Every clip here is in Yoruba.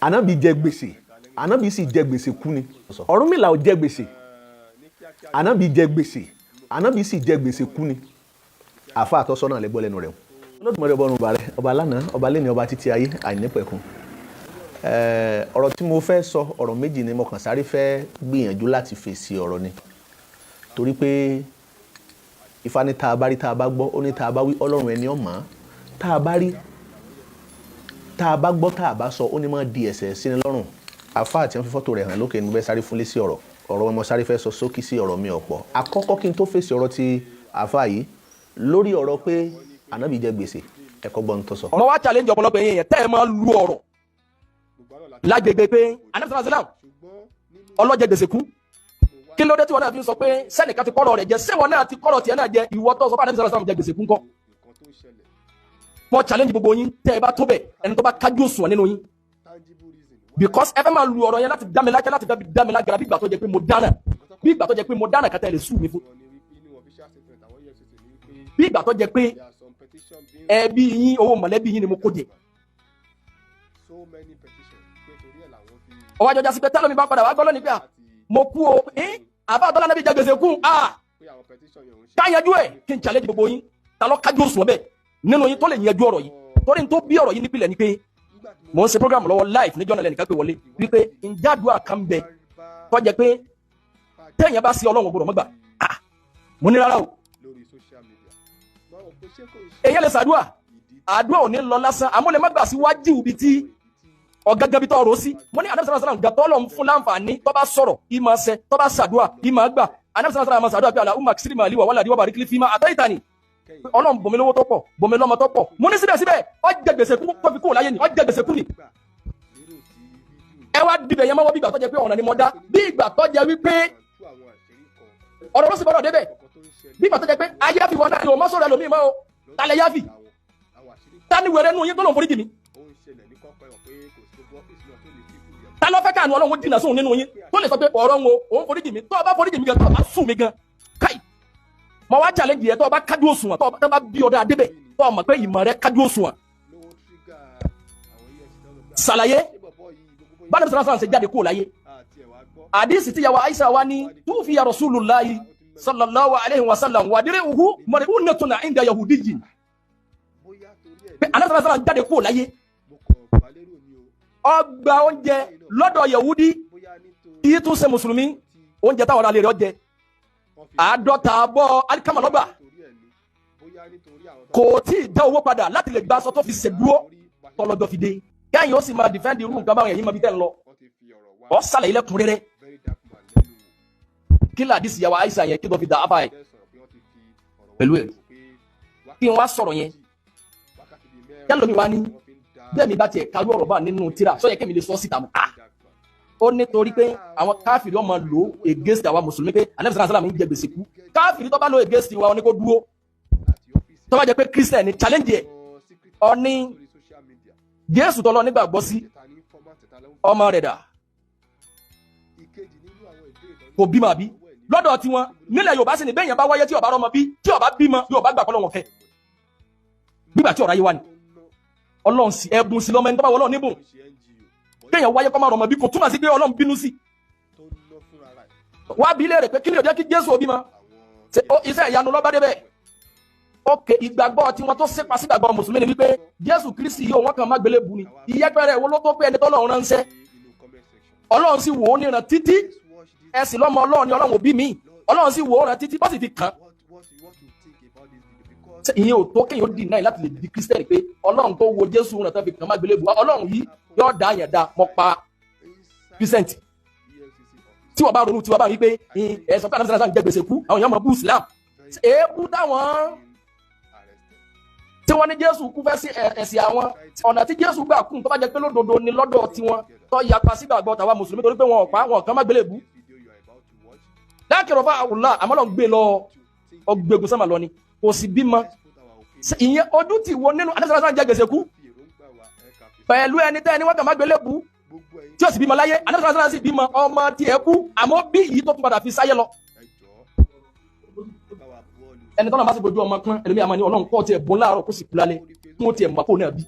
Ànábì jẹ gbèsè, Ànábì sì jẹ gbèsè kú ni. Ọ̀rúnmìlà ò jẹ gbèsè, Ànábì jẹ gbèsè, Ànábì sì jẹ gbèsè kú ni. Àfa àtọ́sọ́nà lẹ́gbọ́ lẹ́nu rẹ̀. Olódùmarè ọba ọ̀run bàrẹ̀, ọba lánàá, ọba lẹ́ni, ọba títí ayé, àìnípẹ̀kun. Ọ̀rọ̀ tí mo fẹ́ sọ, ọ̀rọ̀ méjì ni mo kàn sáré fẹ́ gbìyànjú láti fèsì ọ̀rọ̀ ni. Torí pé Ifá ní tá a bá rí tá a bá gbọ́, ó ní tá a bá wí Ọlọ́run ẹni ọ̀mà. Tá a bá rí, tá a bá gbọ́, tá a bá sọ, ó ní máa di ẹ̀ṣẹ̀ sí ni lọ́rùn. Àfa àti wọn fi fọ́tò rẹ̀ hàn lókè ní bẹ́ẹ̀ sáré fúnlé sí ọ̀rọ̀ mo sáré fẹ́ sọ sókí sí ọ̀rọ̀ mi ọ̀pọ̀. Àkọ́kọ́ kí n tó fèsì ọ̀rọ̀ ti àfa yìí lórí ọ̀rọ̀ pé Ànábì jẹ gbèsè, ẹ̀kọ́ gbọ́n tó sọ. Mo wá challenge ọ̀pọ̀lọpọ̀ yẹn tẹ́ ẹ máa lu ọ̀rọ̀ lágbègbè pé Ànábì sallallahu ọlọ́jẹ gbèsè kú. Kí ló dé tí wọn náà fi sọ pé sẹ́nìkan ti kọ́rọ̀ rẹ̀ jẹ, sẹ́wọ̀n náà ti kọ́rọ̀ tiẹ̀ náà jẹ, ìwọ tó sọ pé Ànábì sallallahu jẹ gbèsè kú ńkọ́. Mo challenge gbogbo yín tẹ́ ẹ bá tó bẹ̀, ẹni tó bá kájú òṣùwọ̀n nínú yín. Because ẹ fẹ́ máa lu ọ̀rọ̀ yẹn láti dá mi lákẹ́, láti fẹ́ dá mi lágara bí ìgbà tó jẹ pé mo dáná, bí ìgbà tó jẹ pé mo dáná kẹtẹ lè sùn mi fún, bí ìgbà tó jẹ pé ẹbí yín, owó mọ̀lẹ́bí yín ni mo kó jẹ. Ọwọ́ àjọjá sí pé tẹ́lẹ̀ mi bá padà wá gbọ́ lónìí pé mo kú o, àbá àtọ́lá náà bí jẹ gbèsè kú, káyanjú ẹ̀ kí n challenge gbogbo yín, ta ló kájú òṣùwọ̀n bẹ́ẹ̀ nínú yín tó lè yanjú ọ̀rọ̀ yìí. Torí n tó bí ọ̀rọ̀ yìí nípìnlẹ̀ ni pé mo ń ṣe program lọ́wọ́ live níjọ́ náà lẹ́nìkan pé wọlé wípé ǹjẹ́ àdúrà kan bẹ tó jẹ́ pé téèyàn bá sí Ọlọ́run gbọ́dọ̀ mọ́gbà. Mo ní rárá o. Èyí lè ṣàdúrà, àdúrà ò ní lọ lásán, àmọ́ lè má gbà sí wájú ibi tí ọ̀gángan bí tó rò sí. Mo ní Ànábì sallallahu alaihi wasallam gàtọ́ lọ́n fún láǹfààní tó bá sọ̀rọ̀ ìmọ̀ ṣẹ, tó bá ṣàdúrà ìmọ̀ gbà. Ànábì sallallahu alaihi wasallam ṣàdúrà pé Allahumma ksiri mali wa waladi wa barik li fima ataitani. Ọlọ́run bòmí lówó tó pọ̀, bòmí lọ́mọ tó pọ̀. Mo ní síbẹ̀síbẹ̀ ó jẹ gbèsè kú tó fi kú láyé ni, ó jẹ gbèsè kú ni. Ẹ wá dibẹ̀ yẹn mọ́wọ́ bí ìgbà tó jẹ pé ọ̀nà ni mo dá, bí ìgbà tó jẹ wípé ọ̀rọ̀ ló sì gbọ́dọ̀ débẹ̀, bí ìgbà tó jẹ pé ayé fi wọn náà ni o mọ́ sọ̀rọ̀ ẹlòmíì mọ́ o, tálẹ̀ yáfì, tani wẹ̀rẹ̀ nù yín tó lòun foríjì mi, ta ló fẹ́ káànù Ọlọ́run dínà sóhun nínú yín tó lè sọ pé ọ̀rọ̀ wọn òun foríjì mi, tó o bá foríjì mi gan, tó o bá sùn mi gan, káì mo wá challenge yẹ, tó o bá kájú òṣùwọ̀n, tó o bá bí ọ̀dọ̀ adébẹ̀, tó o mọ̀ pé ìmọ̀ rẹ kájú òṣùwọ̀n. Ṣàlàyé bá Ànábì sallallahu alaihi wasallam ṣe jáde kúrò láyé. Àdísì tí yàwó Aisha wá ní tufiya Rasulullahi sallallahu alaihi wasallam wa dir'uhu mar'unatun 'inda yahudiyyin. Ànábì sallallahu alaihi wasallam jáde kúrò láyé, ó gba oúnjẹ lọ́dọ̀ Yahudi kí tún ṣe Mùsùlùmí, oúnjẹ táwọn ará lè rẹ̀ jẹ 50 bọ́ alikama lọ́gbà, kò tí ì dá owó padà láti lè gba aṣọ tó fi ṣèdúró tọ́lọ́jọ́ fi dé. Kẹ́yìn ó sì máa defend irú nǹkan báwọn èyí máa bí tẹ́ ń lọ, ọ sàlẹ̀ ilẹ̀ kún rẹ́rẹ́. Kí làdísì yàwó Aisha yẹn kí tó fi dà ábà ẹ̀ pẹ̀lú ẹ̀ kí n wá sọ̀rọ̀ yẹn. Yálò mi wá ní bẹ́ẹ̀ mi bá tiẹ̀ kárú ọ̀rọ̀ bá nínú tíra sọ yẹ kí mi lè sọ síta mọ́. Ó ní torí pé àwọn káfìrí ọmọ lò against àwa mùsùlùmí pé Ànábì sallallahu alaihi wasallam ń jẹ gbèsè kú. Káfìrí tó bá lò against wa ní kó dúró, tó bá jẹ pé Christian ní challenge ẹ̀, ọ ní Jésù tọ́lọ nígbàgbọ́ sí ọmọ rẹ̀ dà, kò bímọ àbí lọ́dọ̀ tí wọ́n nílẹ̀ Yorùbá sì ní bẹ́yàn bá wáyé tí ó bá rọ́mọ bí, tí ó bá bímọ yóò bá gbà pọ́lọ́ wọn kẹ́ gbígbà tí ọ̀rọ̀ ayé wá ní Ọlọ́run sí ẹ̀bùn sí lọ́mọ ẹni tó bá wọ́lọ́ níbùn. Bẹ́yàn wáyé kọ́ máa rọ́mọ bí kò túmọ̀ sí pé Ọlọ́run bínú sí. Wá bí lè rẹ̀ pé kí ni ó jẹ́ kí Jésù ó bímọ, iṣẹ́ ìyanu ló bá débẹ̀. Ok, ìgbàgbọ́ tí wọ́n tó sépa sí ìgbàgbọ́ Mùsùlùmí ni wípé Jésù Kristi yóò wọ́n kàn má gbélé bu ni. Ìyẹ́pẹ̀rẹ̀ wo ló tó pé ẹni tó lọ́run ránṣẹ́, Ọlọ́run sì wò ó níran títí, ẹ̀sìn lọ́mọ Ọlọ́run ni Ọlọ́run òbí mi, Ọlọ́run sì wò ó rán títí bó sì fi kàn. Ìyẹn ò tó kéèyàn deny láti lè di Kírísítẹ́nì pé Ọlọ́run tó wo Jésù rán tó fi kàn má gbélé bu, Ọlọ́run yìí yóò dá yẹn dá mọ́ pa Kírísítẹ́nì. Tí wọ́n bá ronú tí wọ́n bá rí pé ẹ̀sán pé Ànábì sallallahu alaihi wasallam jẹ gbèsè kú, àwọn èèyàn mọ̀ bú Islam. Èébú táwọn tí wọ́n ní Jésù kú fẹ́ sí ẹ̀sìn àwọn ọ̀nà tí Jésù gbà kún tó bá jẹ́ pé lódodo ni lọ́dọ̀ tí wọ́n tó yapa sí gbàgbọ́ tàwa Mùsùlùmí torí pé wọn ọ̀pá wọn kan má gbélé bú. Lákìrọ̀ fún àwùlá àmọ́ lọ gbé lọ ọgbẹ́gun sọ́mà lọ ni kò sì bímọ. Ìyẹn ojú ti wo nínú Ànábì sallallahu alaihi wasallam jẹ gbèsè kú pẹ̀lú ẹni tẹ́ ẹni wọ́n kàn má gbélé bú tí ó sì bímọ láyé. Ànábì sallallahu alaihi wasallam sì bímọ ọmọ tiẹ̀ kú àmọ́ bí yìí tó tún padà fi sáyé lọ. Ẹni tọ́nà bá sì gbójú ọmọ pọ́n ẹlòmí àmọ́ ní Ọlọ́run kọ́ ti ẹ̀bùn láàárọ̀ kó sì kú lálẹ́. kí wọ́n tiẹ̀ mọ̀ kó náà bí.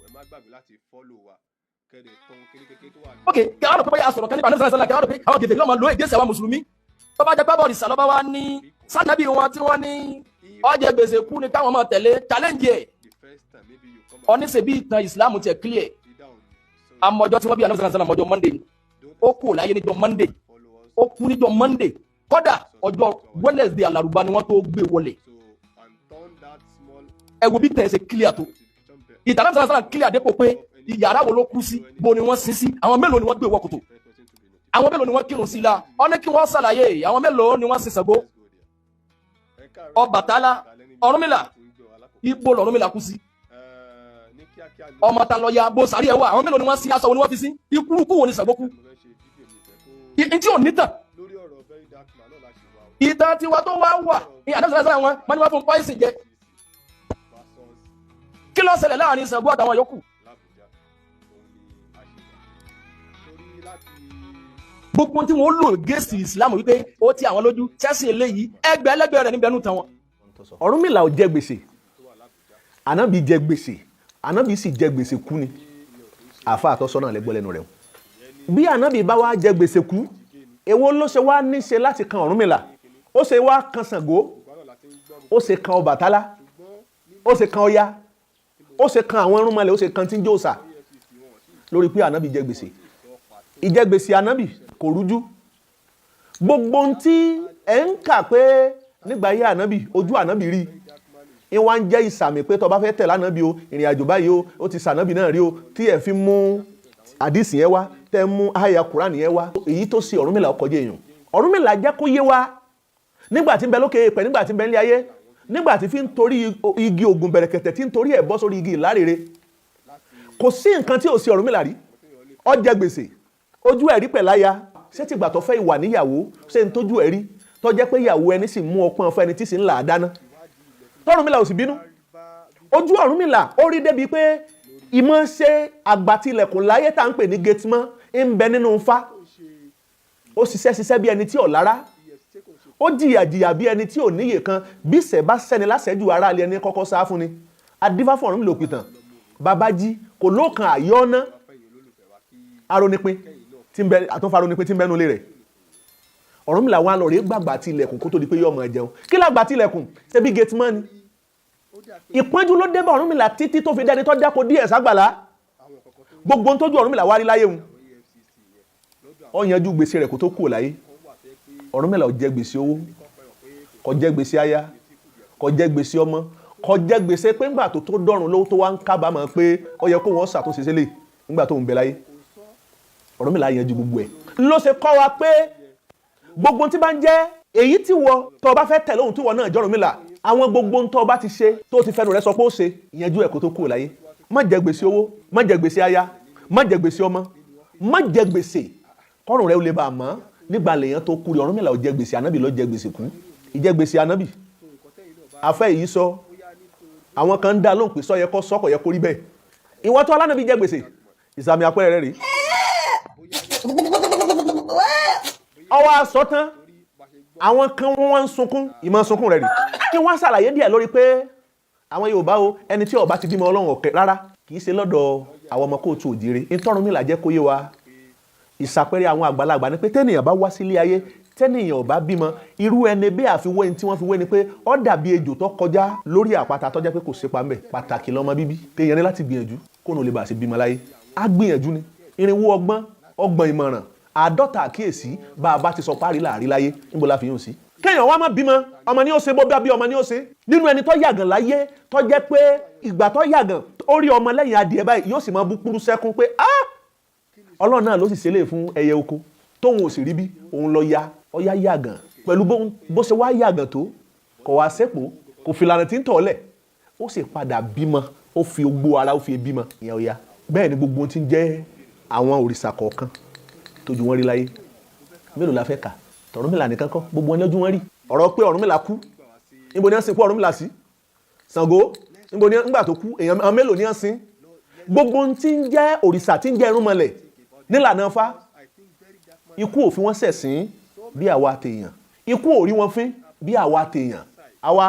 ok kí àwọn ọ̀pọ̀ yà sọ̀rọ̀ kan nípa nípa kí àwọn ọ̀pọ̀ àwọn gèdè lọ́mọ lo ìgbésẹ̀ wa mùsùlùmí tó bá jẹ́ pé bọ́ọ̀lì sàlọ́bà wa ní sànàbí wọn tí wọ́n ní ọjẹ́ gbèsè kú ni káwọn máa tẹ̀lé challenge ẹ̀ oníṣẹ́bí ìtàn Islam tiẹ̀ clear amọ̀jọ́ tí wọ́n bí àná sàlàsàlà mọ̀jọ́ Monday ó kú láyé níjọ́ Monday ó kú níjọ́ Monday kódà ọjọ́ Wednesday alárùbá ni wọ́n tó gbé wọlé ẹ wo bí tẹ̀ ṣe clear tó ìtàn àná sàlàsàlà clear dépò pé ìyàrá wo ló kú sí bo ni wọ́n sin sí àwọn mélòó ni wọ́n gbé wọ kòtò àwọn mélòó ni wọ́n kírun sí la ọ ní kí wọ́n ṣàlàyé àwọn mélòó ni wọ́n sin Ṣàngó Ọbàtálá Ọ̀rúnmìlà ibo l'Ọ̀rúnmìlà kú sí ọmọ ta lọ ya bó sàrí ẹ wà àwọn mélòó ni wọ́n sin aṣọ wo ni wọ́n fi sí ikú kú wo ni Ṣàngó kú tí ò nítàn ìtàn tiwa tó wá wà ní àdáṣe wọn máa ní wọ́n fún pọ́ìsì jẹ kí ló ṣẹlẹ̀ láàrin Ṣàngó àtàwọn yòókù gbogbo tí wọ́n lò gẹ́sì Islam wípé ó ti àwọn lójú tẹ́sí eléyìí ẹgbẹ̀lẹ́gbẹ̀ rẹ̀ níbẹ̀nú tán wọn. Ọ̀rúnmìlà ò jẹ gbèsè ànábì jẹ gbèsè ànábì sì jẹ gbèsè kú ni àfa àtọ́sọ́nà lẹ́gbọ́ lẹ́nu rẹ̀ bí ànábì bá wá jẹ gbèsè kú èwo ló ṣe wá níṣe láti kan Ọ̀rúnmìlà ó ṣe wá kan Ṣàngó ó ṣe kan Ọbàtálá ó ṣe kan Ọya ó ṣe kan àwọn irúnmọlẹ̀ ó ṣe kan tí ń jòòṣà lórí pé ànábì jẹ gbèsè ìjẹgbèsè ànábì kò rújú gbogbo ohun tí ẹ ń kà pé nígbà yé ànábì ojú ànábì rí i wá ń jẹ́ ìsàmì pé tó bá fẹ́ tẹ̀lé ànábì o ìrìn àjò báyìí o ó ti sànábì náà rí o tí ẹ fi mú àdìsí yẹn wá tẹ́ mú àyà Kùránì yẹn wá èyí tó ṣe Ọ̀rúnmìlà ọkọ̀ jẹ́ èèyàn Ọ̀rúnmìlà jẹ́ kó yé wa nígbà tí ń bẹ lókè èèpẹ̀ nígbà tí ń bẹ nílé ayé nígbà tí fi ń torí igi ògùn bẹ̀rẹ̀kẹ̀tẹ̀ tí ń torí ẹ̀ bọ́ sórí igi ìlárere kò sí nǹkan tí ò sí Ọ̀rúnmìlà rí ó jẹ gbèsè ojú ẹ̀rí pẹ̀láya ṣé ti gbà tó fẹ́ ìwà níyàwó ṣé ń tójú ẹ̀rí tó jẹ́ pé ìyàwó ẹni sì mú ọpọ́n fẹ́ni tí sì ń là á dáná tọ́rùnmìlà ò sì bínú ojú Ọ̀rúnmìlà ó rí débi pé ìmọ̀ ṣe àgbàtilẹ̀kùn láyé tá à ń pè ní gatemọ́ ń bẹ nínú Ifá ó ṣiṣẹ́ bí ẹni tí ò lára ó jìyà bí ẹni tí ò níyè kan bí ṣẹ̀ bá sẹ́ni lásẹ̀jú ara alẹ́ ẹni kọ́kọ́ sá fún ni Adífá fún Ọ̀rúnmìlà òpìtàn babají kò lóòkan àyọ́ná arónípín tí ń bẹ àtúnfà arónípín tí ń bẹnu lé rẹ̀ Ọ̀rúnmìlà wà lọ rèé gbàgbà tilẹ̀kùn kó tó di pé yọ ọmọ ẹ̀jẹun kí lágbà tilẹ̀kùn ṣe bí gate man ni ìpọ́njú ló dé bá Ọ̀rúnmìlà títí tó fi dẹni tó dáko díẹ̀ ságbàlá gbogbo ohun tójú Ọ̀rúnmìlà wá rí láyé wọn ó yanjú gbèsè rẹ̀ kó tó kúrò láyé Ọ̀rúnmìlà ò jẹ gbèsè owó kò jẹ gbèsè aya kò jẹ gbèsè ọmọ kò jẹ gbèsè pé ńgbà tó dọ́run lówó tó wá ń kábàámọ̀ pé ó yẹ kó wọ́n ṣàtúnṣe sílẹ̀ ńgbà tó ń bẹ láyé Ọ̀rúnmìlà yanjú gbogbo ẹ̀ ló ṣe kọ́ wa pé gbogbo tí bá ń jẹ́ èyí tí wọ tó bá fẹ́ tẹ̀lé ohun tí wọ náà jẹ́ Ọ̀rúnmìlà àwọn gbogbo tó bá ti ṣe tó ti fẹnu rẹ̀ sọ pé ó ṣe yanjú ẹ̀ kó tó kúrò láyé má jẹ gbèsè owó má jẹ gbèsè aya má jẹ gbèsè ọmọ má jẹ gbèsè kọ́rùn rẹ̀ ó lè bá a mọ́ nígbà lèèyàn tó kú rí Ọ̀rúnmìlà ò jẹ gbèsè ànábì ló jẹ gbèsè kú ìjẹ gbèsè ànábì afẹ́ èyí sọ àwọn kan ń dá lóhùn pé sọ yẹ kó sọ kò yẹ kó rí bẹ́ẹ̀ ìwọ tó alánàbì jẹ gbèsè ìsàmì àpẹẹrẹ rẹ̀ rí ọwọ́ aṣọ tán àwọn kan wọ́n ń sunkún ìmọ̀ sunkún rẹ̀ rí kí wọ́n ṣàlàyé díẹ̀ lórí pé àwọn Yorùbá o ẹni tí ó bá ti bímọ Ọlọ́run ọ̀kẹ́ rárá kì í ṣe lọ́dọ̀ àwọn ọmọ kóòtù òjìire Ọ̀rúnmìlà jẹ́ kó yé wa ìṣàpẹẹrẹ àwọn àgbàlagbà ni pé tẹ́nìyàn bá wá sílé ayé tẹ́nìyàn ò bá bímọ irú ẹni bí àfiwé tí wọ́n fi wé ni pé ó dàbí ejò tó kọjá lórí àpáta tó jẹ́ pé kò sépa ńbẹ̀ pàtàkì lọ́mọ bíbí téèyàn ní láti gbìyànjú kó nù lè bá ṣe bímọ láyé á gbìyànjú ni irinwó ọgbọ̀n ìmọ̀ràn 50 àkíyèsí bá a bá ti sọ párí láàrin láyé níbo la fi yún sí. kéèyàn wá má bímọ ọmọ ní ó ṣe bó bí ọmọ ní ó ṣe nínú ẹni tó yàgàn láyé tó jẹ́ pé ìgbà tó yàgàn ó rí ọmọ lẹ́yìn adìẹ báyìí yóò sì máa bú kúrú sẹ́kún pé Ọlọ́run náà ló sì ṣe lè fún ẹyẹ oko tóun ò sì rí bí òun lọ ya ọya yàgàn pẹ̀lú bó ṣe wá yàgàn tó kò wá sẹ́pọ̀ kò fi lànà tí ń tọ̀ọ́lẹ̀ ó sì padà bímọ ó fi gbogbo ara ó fi bímọ ìyẹn ọya bẹ́ẹ̀ ni gbogbo tí ń jẹ́ àwọn òrìṣà kọ̀ọ̀kan tójú wọn rí láyé mélòó la fẹ́ kà Ọ̀rúnmìlà nìkan kọ́ gbogbo wọn lójú wọn rí ọ̀rọ̀ pé Ọ̀rúnmìlà kú níbo ni wọ́n sin kú Ọ̀rúnmìlà sí Ṣàngó níbo ni nígbà tó kú èèyàn mélòó ni wọ́n sin gbogbo tí ń jẹ́ òrìṣà tí ń jẹ́ irúnmọlẹ̀ nílànà Ifá ikú ò fi wọ́n ṣẹ̀sín bí àwa tèèyàn ikú ò rí wọn fín bí àwa tèèyàn àwa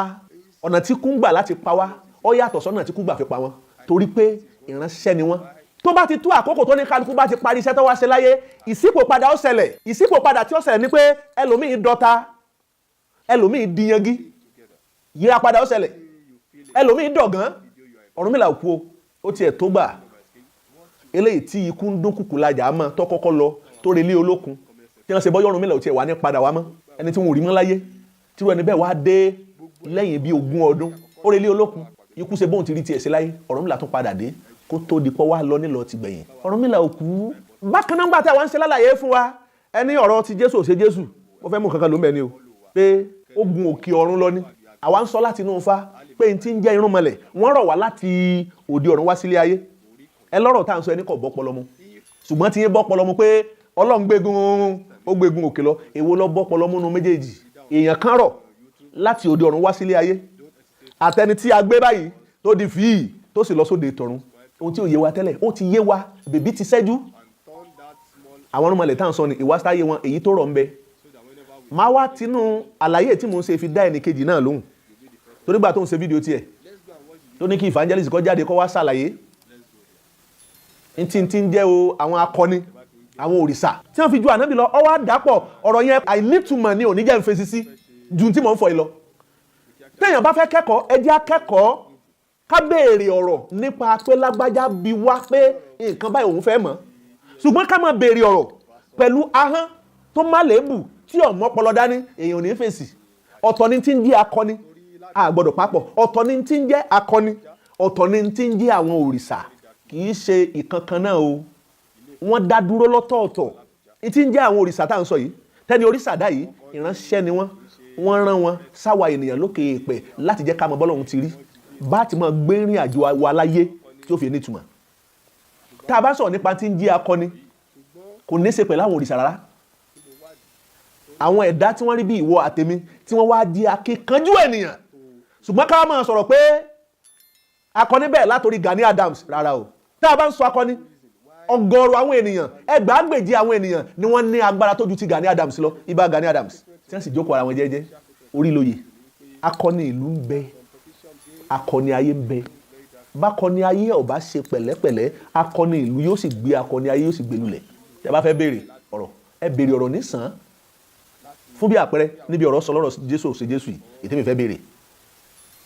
ọ̀nà tí kú ń gbà láti pa wá ó yàtọ̀ sọ́nà tí kú gbà fi pa wọ́n torí pé ìránṣẹ́ ni wọ́n. Tó bá ti tó àkókò tó ní kálukú bá ti parí iṣẹ́ tó wá ṣe láyé, ìṣípòpadà ó ṣẹlẹ̀. Ìṣípòpadà tí ó ṣẹlẹ̀ ni pé ẹlòmíì dọ̀tá, ẹlòmíì díyangi, yírapadà ó ṣẹlẹ̀, ẹlòmíì dọ̀gán. Ọ̀rúnmìlà ò kú o, ó tiẹ̀ tó gbà. Eléyìí tí ikú ń dún kùkù lajà mọ́ tó kọ́kọ́ lọ tó relé olókun tí wọ́n ṣe bọ́ Ọ̀rúnmìlà ò tiẹ̀ wá ní padà wá mọ́, ẹni tí wọ́n ò rí mọ́ láyé tí wọ́n ẹni bẹ́ẹ̀ wá dé lẹ́yìn bí 20 ọdún ó relé olókun, ikú ṣe bóun ti rí tiẹ̀ sí láyé, Ọ̀rúnmìlà tún padà dé kó tó di pọ́ wá lọ nílọ ti gbẹ̀yìn. Ọ̀rúnmìlà ò kú. Bákan náà gbà tí àwọn ń ṣe lálàyé fún wa ẹni ọ̀rọ̀ ti Jésù ò ṣe Jésù, mo fẹ́ mú kankan ló ń bẹ ni o pé ó gun òkè ọ̀run lọ ní. Àwa ń sọ láti inú Ifá pé n ti ń jẹ́ irúnmọlẹ̀ wọ́n rọ̀ wá láti òde ọ̀run wá sílé ayé. Ẹ lọ́rọ̀ tá à ń sọ ẹni kò bọ́ pọlọmú, ṣùgbọ́n ti yín bọ́ pọlọmú pé Ọlọ́run gbégun ó gbégun òkè lọ. Èwo ló bọ́ pọlọmú nu méjèèjì? Èèyàn kan rọ̀ láti òde ọ̀run wá sílé ayé, àtẹni tí a gbé báyìí tó di fìí tó sì lọ sóde tọ̀run. Ohun tí ò yé wa tẹ́lẹ̀ ó ti yé wa, bèbí ti ṣẹ́jú. Àwọn irúnmọlẹ̀ tá à ń sọ ni ìwásáyé wọn èyí tó rọ̀ ń bẹ. Máa wá tinú àlàyé tí mò ń ṣe fi dá ẹnì kejì náà lóhùn torí gbà tó ń ṣe fídíò tiẹ̀ tó ní kí Ifangelist kó jáde kó wá ṣàlàyé ntí ń jẹ́ o àwọn akọni àwọn òrìṣà tí wọ́n fi ju ànábì lọ. Ó wá dàpọ̀ ọ̀rọ̀ yẹn àìnítumọ̀ ni òní jẹ́ ń fèsì sí ju tí mò ń fọ yìí lọ. Téèyàn bá fẹ́ kẹ́kọ̀ọ́ ẹ jẹ́ akẹ́kọ̀ọ́ ká béèrè ọ̀rọ̀ nípa pé lágbájá bi wá pé nǹkan báyìí òun fẹ́ mọ̀, ṣùgbọ́n ká máa béèrè ọ̀rọ̀ pẹ̀lú ahọ́n tó má léèbù tí ọmọ ọpọlọ dání èèyàn ò ní fèsì. Ọ̀tọ̀ ni tí ń jẹ́ akọni, a gbọ́dọ̀ papọ̀. Ọ̀tọ̀ ni tí ń jẹ́ akọni, ọ̀tọ̀ ni tí ń jẹ́ àwọn òrìṣà. Kì í ṣe ìkankan náà o, wọ́n dá dúró lọ́tọ̀ọ̀tọ̀. Tí ń jẹ́ àwọn òrìṣà tá à ń sọ yìí, tẹ́ni òrìṣà dá yìí ìránṣẹ́ ni wọ́n rán wọn sáwa ènìyàn lókè èèpẹ̀ láti jẹ́ ká mọ bọ́lọ́run ti rí, bá ti máa gbé rìn àjò wa láyé tí ó fi nítumọ̀. Tá a bá sọ̀rọ̀ nípa tí ń jẹ́ akọni kò ní ṣe pẹ̀lú àwọn òrìṣà rárá. Àwọn ẹ̀dá tí wọ́n rí bí ìwọ àtèmi tí wọ́n wá di akíkanjú ènìyàn, ṣùgbọ́n ká máa sọ̀rọ̀ pé akọni bẹ́ẹ̀ látòrí Gani Adams rárá o. Tá a bá ń sọ akọni, ọ̀gọ̀rọ̀ àwọn ènìyàn ẹgbàágbèje àwọn ènìyàn ni wọ́n ní agbára tó ju ti Gani Adams lọ. Ibà Gani Adams tí wọ́n sì jókòó ara wọn jẹ́jẹ́ orí lóye. Akọni ìlú ń bẹ, akọni ayé ń bẹ. Bákọni ayé ò bá ṣe pẹ̀lẹ́pẹ̀lẹ́, akọni ìlú yóò sì gbé akọni ayé yóò sì gbé lulẹ̀. Tí ẹ bá fẹ́ béèrè ọ̀rọ̀ ẹ béèrè ọ̀rọ̀ nísàn. Fún bí àpẹẹrẹ níbi ọ̀rọ̀ sọ lọ́rọ̀ Jésù ò ṣe Jésù yìí,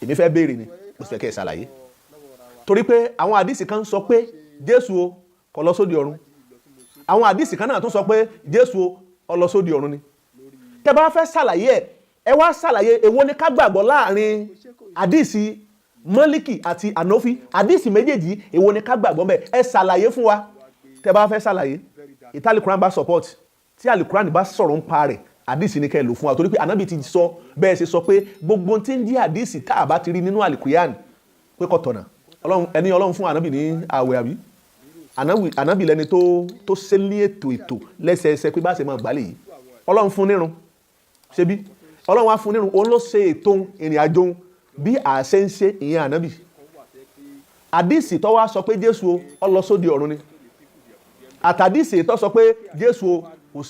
èmi fẹ́ béèrè ni mo sì fẹ́ kẹ́ ẹ ṣàlàyé. Torí pé àwọn àdìsí kan sọ pé Jésù o kò lọ sóde ọ̀run, àwọn àdìsí kan náà tún sọ pé Jésù o ó lọ sóde ọ̀run ni. Tẹ́ bá fẹ́ ṣàlàyé ẹ wá ṣàlàyé èwo ni ká gbàgbọ́ láàrin àdìsí Málíkì àti Ànọ́fì. Àdìsí méjèèjì èwo ni ká gbàgbọ́ mẹ́, ẹ ṣàlàyé fún wa. Tẹ́ bá fẹ́ ṣàlàyé ìtí Al-Qur'an bá support, tí Al-Qur'an bá sọ̀rọ̀ ń pa rẹ̀, àdìsí ni kẹ́ ẹ lò fún wa. Torí pé ànábì ti sọ bẹ́ẹ̀ ṣe sọ pé gbogbo tí ń jẹ́ àdìsí tá a bá ti rí nínú Al-Qur'an pé kò tọ̀nà. Ọlọ́run fún ànábì ní àwẹ̀ àbí ànábì lẹni tó ṣe ní ètò lẹ́sẹẹsẹ pé bá ṣe máa gbálẹ̀ yìí. Ọlọ́run fún nírun ṣe bí Ọlọ́run wá fún nírun, òun ló ṣe ètò ìrìn àjò bí àṣẹ ń ṣe ìyẹn ànábì. Àdìsí tó wá sọ pé Jésù ó lọ sóde ọ̀run ni, àtàdìsí tó sọ pé Jésù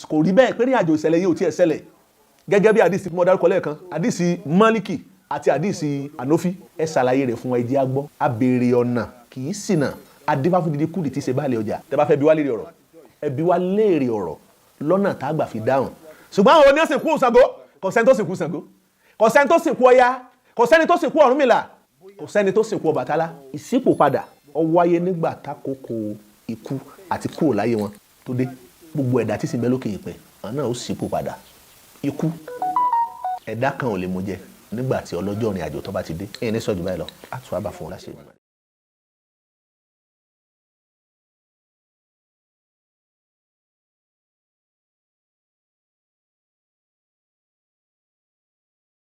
kò rí bẹ́ẹ̀ pé ní àjò ìṣẹ̀lẹ̀ yìí ò tiẹ̀ ṣẹlẹ̀, gẹ́gẹ́ bí àdìsí tí mo dárúkọ lẹ́ẹ̀kan, àdìsí Málíkì àti àdìsí Ànọ́fì. Ẹ ṣàlàyé rẹ̀ fún wa, ẹ jẹ́ á gbọ́. A béèrè ọ̀nà kì í ṣìnà. Adífá fún dídí kúdì tí ṣe báàlẹ̀ ọjà. Tẹ́ bá fẹ́ bi wá léèrè ọ̀rọ̀, ẹ bi wá léèrè ọ̀rọ̀ lọ́nà tá a gbà fi dáhùn. Ṣùgbọ́n àwọn oníyàn sìnkú Ṣàngó, kò sẹ́ni tó sìnkú Ṣàngó, kò sẹ́ni tó sìnkú Ọya, kò sẹ́ni tó sìnkú Ọ̀rúnmìlà, kò sẹ́ni tó sìnkú Ọbàtálá. Ìṣípòpadà ó wáyé nígbà tákòókò ikú àti kúrò láyé wọn tó dé. Gbogbo ẹ̀dá tí sì ń bẹ lókè èèpẹ̀ àwọn náà ó ṣípòpadà. Ikú ẹ̀dá kan ò lè mú jẹ nígbà tí ọlọ́jọ́ ìrìn àjò tó bá ti dé. Ẹ̀yin ní sọ́jú báyìí lọ, á tún àbà fún un láṣẹ.